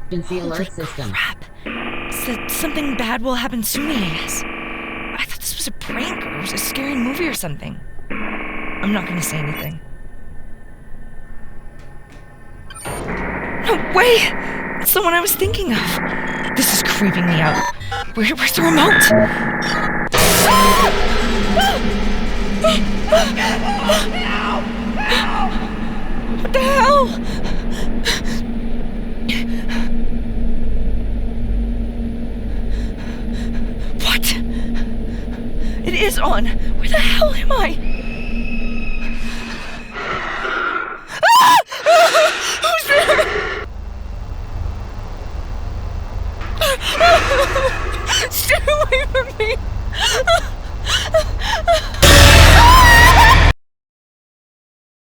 Emergency alert system. Crap. So something bad will happen soon, I guess. I thought this was a prank or a scary movie or something. I'm not gonna say anything. No way! It's the one I was thinking of. This is creeping me out. Where's the remote? What the hell? What? It is on. Where the hell am I?